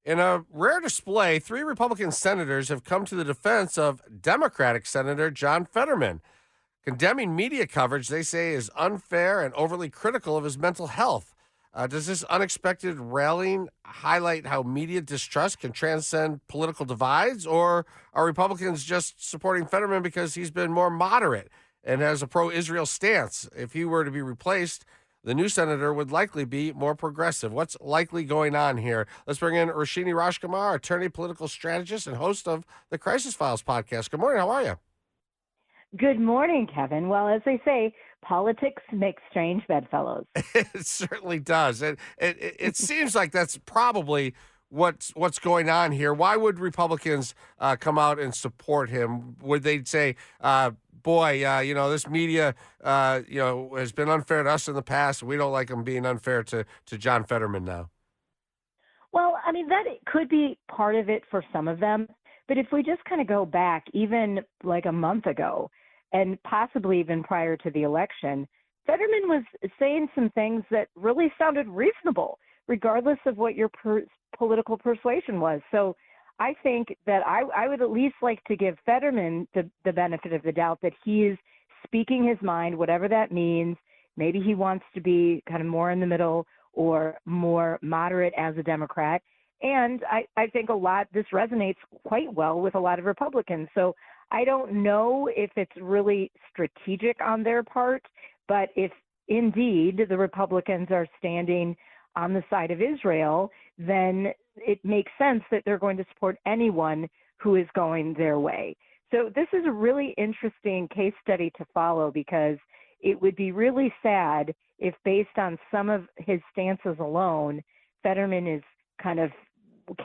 In a rare display, three Republican senators have come to the defense of Democratic Senator John Fetterman, condemning media coverage they say is unfair and overly critical of his mental health. Does this unexpected rallying highlight how media distrust can transcend political divides, or are Republicans just supporting Fetterman because he's been more moderate and has a pro Israel stance? If he were to be replaced, the new senator would likely be more progressive. What's likely going on here? Let's bring in Roshini Rashkumar, attorney, political strategist, and host of the Crisis Files podcast. Good morning. How are you? Good morning, Kevin. Well, as they say, politics makes strange bedfellows. It certainly does. It seems like that's probably what's going on here. Why would Republicans come out and support him? Would they say, boy, this media, has been unfair to us in the past. We don't like them being unfair to John Fetterman now. Well, I mean, that could be part of it for some of them. But if we just kind of go back, even like a month ago, and possibly even prior to the election, Fetterman was saying some things that really sounded reasonable, regardless of what your political persuasion was. So I think that I would at least like to give Fetterman the benefit of the doubt that he is speaking his mind, whatever that means. Maybe he wants to be kind of more in the middle or more moderate as a Democrat. And I think this resonates quite well with a lot of Republicans. So I don't know if it's really strategic on their part, but if indeed the Republicans are standing on the side of Israel, then it makes sense that they're going to support anyone who is going their way. So this is a really interesting case study to follow, because it would be really sad if, based on some of his stances alone, Fetterman is kind of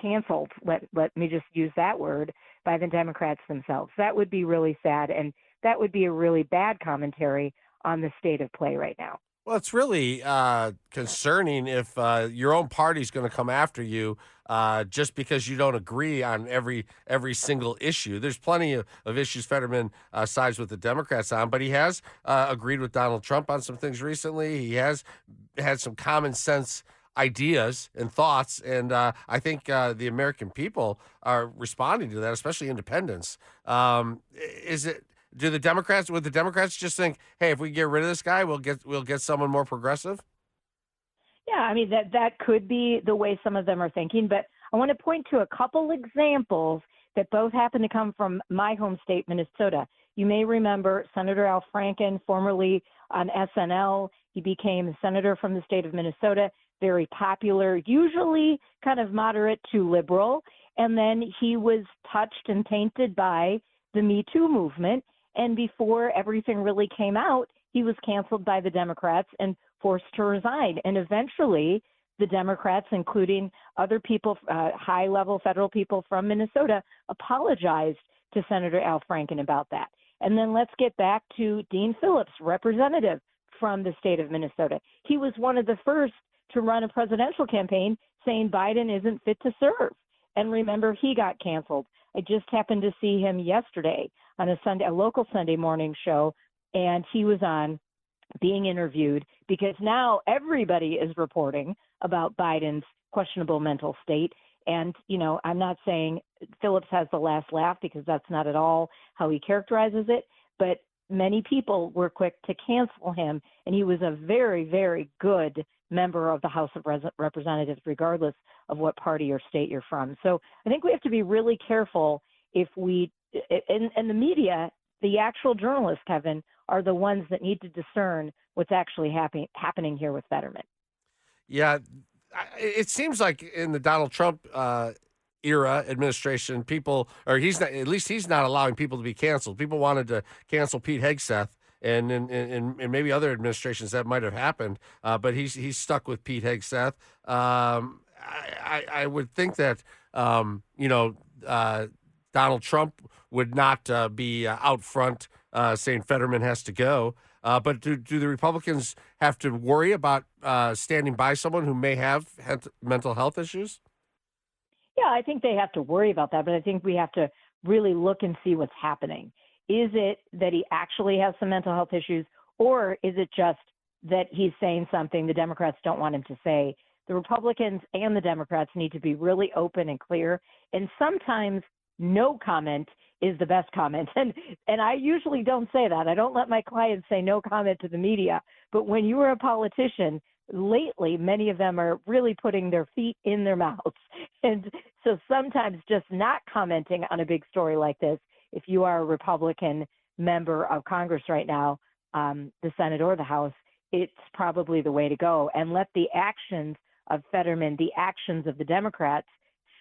canceled, let me just use that word, by the Democrats themselves. That would be really sad, and that would be a really bad commentary on the state of play right now. Well, it's really concerning if your own party's going to come after you just because you don't agree on every single issue. There's plenty of issues Fetterman sides with the Democrats on, but he has agreed with Donald Trump on some things recently. He has had some common sense ideas and thoughts, and I think the American people are responding to that, especially independents. Is it? Would the Democrats just think, hey, if we get rid of this guy, we'll get someone more progressive? Yeah, I mean, that could be the way some of them are thinking, but I want to point to a couple examples that both happen to come from my home state, Minnesota. You may remember Senator Al Franken, formerly on SNL. He became a senator from the state of Minnesota, very popular, usually kind of moderate to liberal. And then he was touched and tainted by the Me Too movement. And before everything really came out, he was canceled by the Democrats and forced to resign. And eventually, the Democrats, including other people, high-level federal people from Minnesota, apologized to Senator Al Franken about that. And then let's get back to Dean Phillips, representative from the state of Minnesota. He was one of the first to run a presidential campaign saying Biden isn't fit to serve. And remember, he got canceled. I just happened to see him yesterday on a local Sunday morning show, and he was on being interviewed because now everybody is reporting about Biden's questionable mental state. And, I'm not saying Phillips has the last laugh, because that's not at all how he characterizes it, but many people were quick to cancel him, and he was a very, very good member of the House of Representatives, regardless of what party or state you're from. So I think we have to be really careful if and the media, the actual journalists, Kevin, are the ones that need to discern what's actually happening here with Fetterman. Yeah, it seems like in the Donald Trump era administration, he's not allowing people to be canceled. People wanted to cancel Pete Hegseth, and in maybe other administrations that might have happened, but he's stuck with Pete Hegseth. I would think that Donald Trump would not be out front saying Fetterman has to go. But do the Republicans have to worry about standing by someone who may have mental health issues? Yeah, I think they have to worry about that, but I think we have to really look and see what's happening. Is it that he actually has some mental health issues, or is it just that he's saying something the Democrats don't want him to say the Republicans and the Democrats need to be really open and clear. And sometimes no comment is the best comment. And I usually don't say that. I don't let my clients say no comment to the media. But when you are a politician, lately, many of them are really putting their feet in their mouths. And so sometimes just not commenting on a big story like this, if you are a Republican member of Congress right now, the Senate or the House, it's probably the way to go. And let the actions of Fetterman, the actions of the Democrats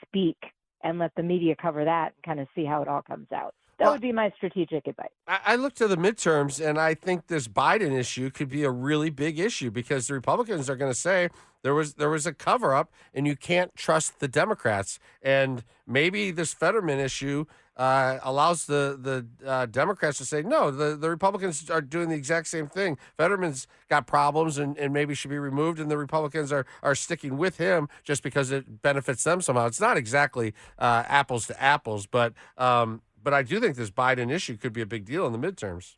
speak, and let the media cover that and kind of see how it all comes out. That would be my strategic advice. I look to the midterms, and I think this Biden issue could be a really big issue because the Republicans are going to say there was a cover up, and you can't trust the Democrats. And maybe this Fetterman issue allows the Democrats to say no. The Republicans are doing the exact same thing. Fetterman's got problems and maybe should be removed, and the Republicans are sticking with him just because it benefits them somehow. It's not exactly apples to apples, but I do think this Biden issue could be a big deal in the midterms.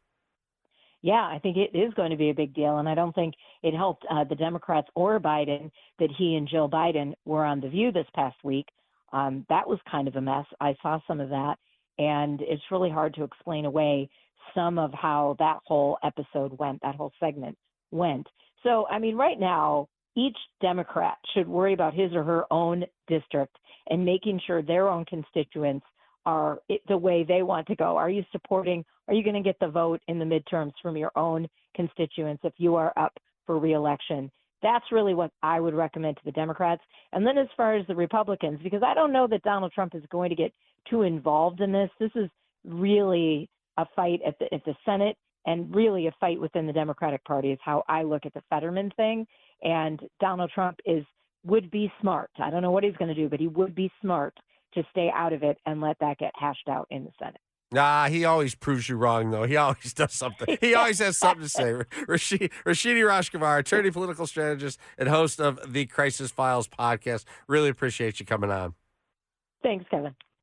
Yeah, I think it is going to be a big deal. And I don't think it helped the Democrats or Biden that he and Jill Biden were on The View this past week. That was kind of a mess. I saw some of that. And it's really hard to explain away some of how that whole episode went, that whole segment went. So, I mean, right now, each Democrat should worry about his or her own district and making sure their own constituents are the way they want to go. Are you going to get the vote in the midterms from your own constituents if you are up for reelection? That's really what I would recommend to the Democrats. And then as far as the Republicans, because I don't know that Donald Trump is going to get too involved in this. This is really a fight at the Senate and really a fight within the Democratic Party is how I look at the Fetterman thing. And Donald Trump would be smart. I don't know what he's going to do, but he would be smart to stay out of it and let that get hashed out in the Senate. Nah, he always proves you wrong, though. He always does something. He always has something to say. Roshini Rashkumar, attorney, political strategist, and host of the Crisis Files podcast. Really appreciate you coming on. Thanks, Kevin.